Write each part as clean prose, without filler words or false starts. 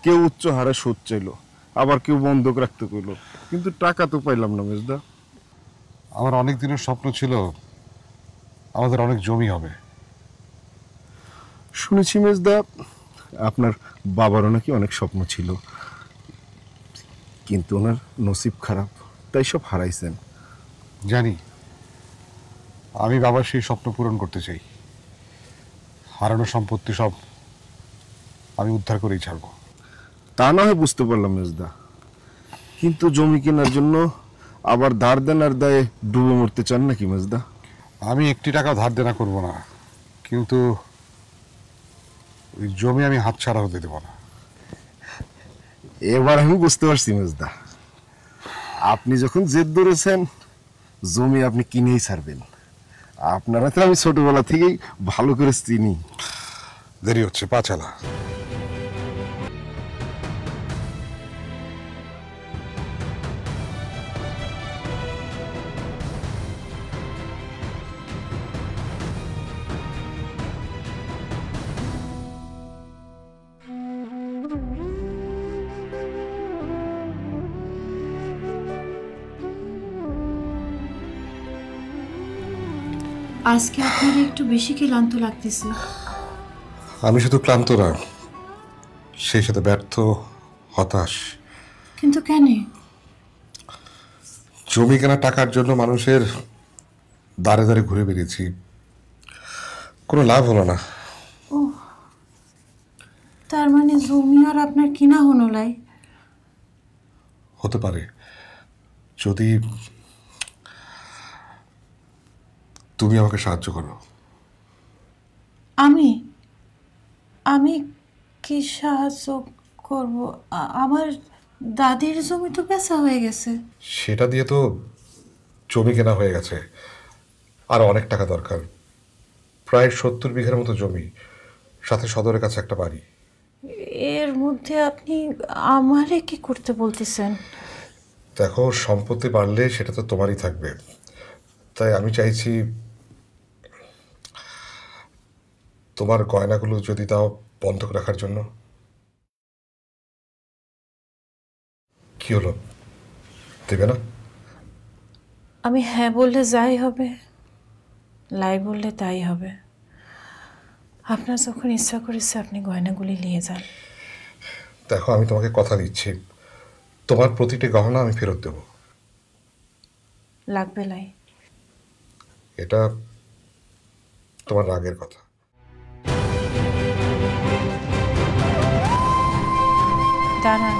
কেউ উচ্চ হারে সুদ চাইলো, আবার কেউ বন্ধক রাখতে কইলো, কিন্তু টাকা তো পাইলাম না মেজদা। আমার অনেক দিনের স্বপ্ন ছিল আমাদের অনেক জমি হবে। শুনেছি মেজদা আপনার বাবারও নাকি অনেক স্বপ্ন ছিল, কিন্তু ওনার নসিব খারাপ, তাই সব হারাইছেন। জানি, আমি বাবার সেই স্বপ্ন পূরণ করতে চাই। হারানো সম্পত্তি সব আমি উদ্ধার করেই ছাড়বো। তা না হয় বুঝতে পারলাম মেজদা, কিন্তু জমি কেনার জন্য আবার ধার দেনার দায়ে ডুবে মরতে চান নাকি মেজদা? আমি একটি টাকা ধার দেনা করব না, কিন্তু ওই জমি আমি হাতছাড়া হতে দেব না। এবার আমি বুঝতে পারছি মেজদা, আপনি যখন জেদ ধরেছেন জমি আপনি কিনেই ছাড়বেন। আপনারা তো আমি ছোটবেলা থেকেই ভালো করে চিনি। দেরি হচ্ছে, পা চালা। আজকে আপনার একটু বেশি ক্লান্ত লাগতেছে। আমি শুধু ক্লান্ত না, সেই সাথে ব্যর্থ, হতাশ। কিন্তু কেন? জমি কেনা টাকার জন্য মানুষের দাঁড়ে দাঁড়ে ঘুরে বেরিয়েছি, কোনো লাভ হলো না। ও, তার মানে জমি আর আপনার কিনা হলো লাই? হতে পারে, যদি তুমি আমাকে সাহায্য করো। আমি আমি কি সাহায্য করব? আমার দাদির জমি তো বেচা হয়ে গেছে। সেটা দিয়ে তো জমি কেনা হয়ে গেছে, আর অনেক টাকা দরকার। প্রায় 70 বিঘার মতো জমি, সাথে সদরের কাছে একটা বাড়ি। এর মধ্যে আপনি আমারে কি করতে বলতেছেন? দেখো, সম্পত্তি বাড়লে সেটা তো তোমারই থাকবে, তাই আমি চাইছি তোমার গয়নাগুলো যদি দাও বন্ধক রাখার জন্য। কি হলো, দেবে না? আমি হ্যাঁ বললে যাই হবে, লাই বললে তাই হবে। আপনার যখন ইচ্ছা করেছে আপনি গয়নাগুলি নিয়ে যান। দেখো, আমি তোমাকে কথা দিচ্ছি, তোমার প্রতিটি গহনা আমি ফেরত দেব। লাগবে লাই? এটা তোমার রাগের কথা। দাঁড়ান,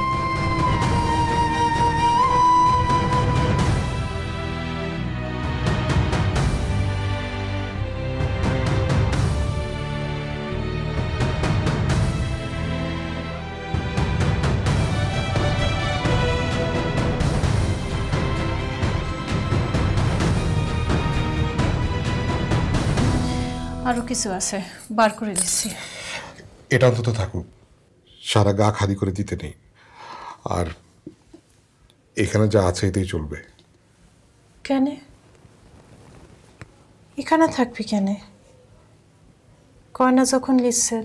আরো কিছু আছে, বার করে দিচ্ছি। এটা অন্তত থাকুক, সারা গা খালি করে দিতে নেই। আর এখানে যা আছে এতেই চলবে। কেন? এখানে থাকবি কেন? গয়না যখন লিখছেন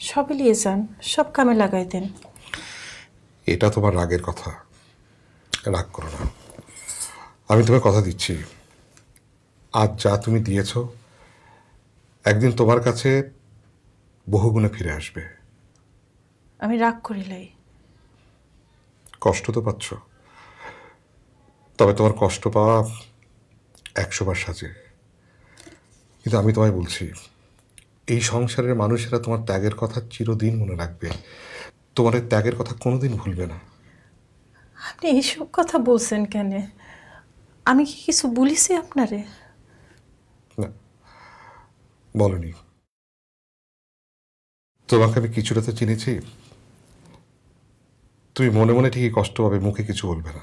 সবই নিয়ে যান, সব কামে লাগাই দেন। এটা তোমার রাগের কথা, রাগ করো না। আমি তোমায় কথা দিচ্ছি, আজ যা তুমি দিয়েছ একদিন তোমার কাছে বহুগুণে ফিরে আসবে। আমি রাগ করিলাই। কষ্ট তো পাচ্ছ, তবে তোমার কষ্ট পাওয়া 100 বার সাজে। কিন্তু আমি তোমায় বলছি, এই সংসারের মানুষেরা তোমার ত্যাগের কথা চিরদিন মনে রাখবে, তোমার এই ত্যাগের কথা কোনোদিন ভুলবে না। আপনি এইসব কথা বলছেন কেন? আমি কি কিছু বলিছি আপনারে? না, বলনি। তোমাকে আমি কিছুটা তো চিনেছি, তুমি মনে মনে ঠিকই কষ্ট পাবে, মুখে কিছু বলবে না।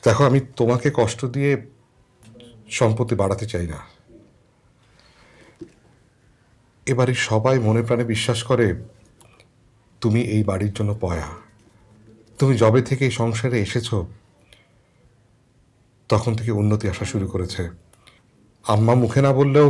দেখো, আমি তোমাকে কষ্ট দিয়ে সম্পত্তি বাড়াতে চাই না। এবারে সবাই মনে প্রাণে বিশ্বাস করে তুমি এই বাড়ির জন্য পয়া। তুমি যবে থেকে এই সংসারে এসেছ তখন থেকে উন্নতি আসা শুরু করেছে। আম্মা মুখে না বললেও